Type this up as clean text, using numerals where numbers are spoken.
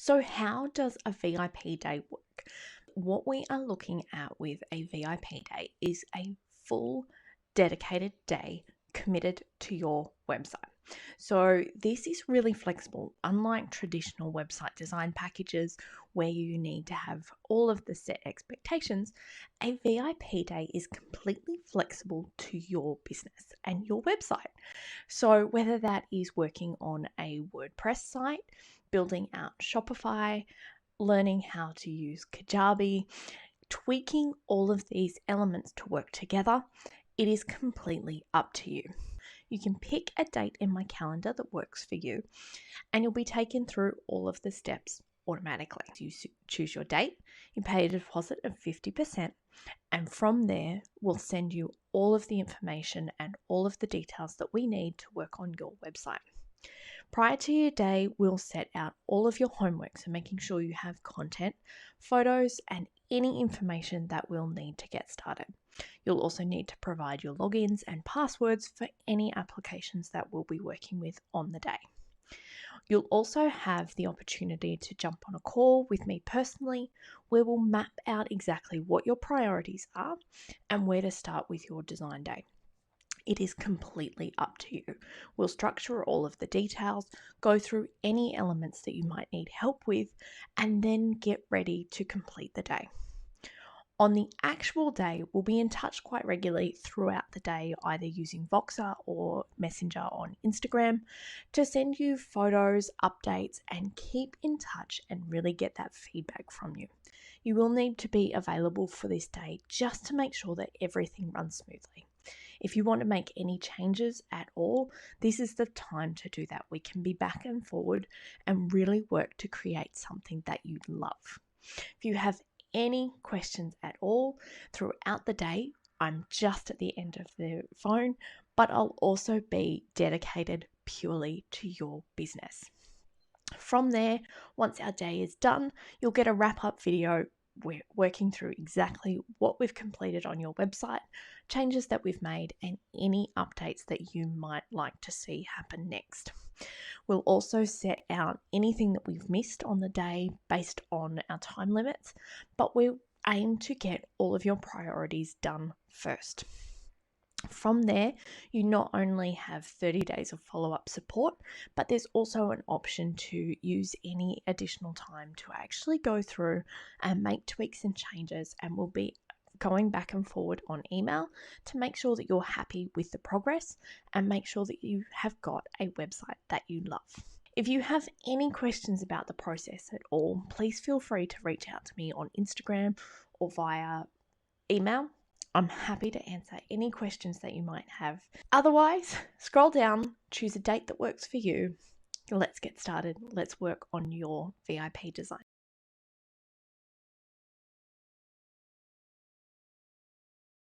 So how does a VIP day work? What we are looking at with a VIP day is a full dedicated day committed to your website. So this is really flexible, unlike traditional website design packages where you need to have all of the set expectations. A VIP day is completely flexible to your business and your website. So whether that is working on a WordPress site, building out Shopify, learning how to use Kajabi, tweaking all of these elements to work together, it is completely up to you. You can pick a date in my calendar that works for you, and you'll be taken through all of the steps automatically. You choose your date, you pay a deposit of 50%, and from there, we'll send you all of the information and all of the details that we need to work on your website. Prior to your day, we'll set out all of your homework, so making sure you have content, photos, and any information that we'll need to get started. You'll also need to provide your logins and passwords for any applications that we'll be working with on the day. You'll also have the opportunity to jump on a call with me personally, where we'll map out exactly what your priorities are and where to start with your design day. It is completely up to you. We'll structure all of the details, go through any elements that you might need help with, and then get ready to complete the day. On the actual day, we'll be in touch quite regularly throughout the day, either using Voxer or Messenger on Instagram to send you photos, updates, and keep in touch and really get that feedback from you. You will need to be available for this day just to make sure that everything runs smoothly. If you want to make any changes at all, this is the time to do that. We can be back and forward and really work to create something that you love. If you have any questions at all throughout the day, I'm just at the end of the phone, but I'll also be dedicated purely to your business. From there, once our day is done, you'll get a wrap-up video. We're working through exactly what we've completed on your website, changes that we've made, and any updates that you might like to see happen next. We'll also set out anything that we've missed on the day based on our time limits, but we aim to get all of your priorities done first. From there, you not only have 30 days of follow-up support, but there's also an option to use any additional time to actually go through and make tweaks and changes, and we'll be going back and forward on email to make sure that you're happy with the progress and make sure that you have got a website that you love. If you have any questions about the process at all, please feel free to reach out to me on Instagram or via email. I'm happy to answer any questions that you might have. Otherwise, scroll down, choose a date that works for you. Let's get started. Let's work on your VIP design.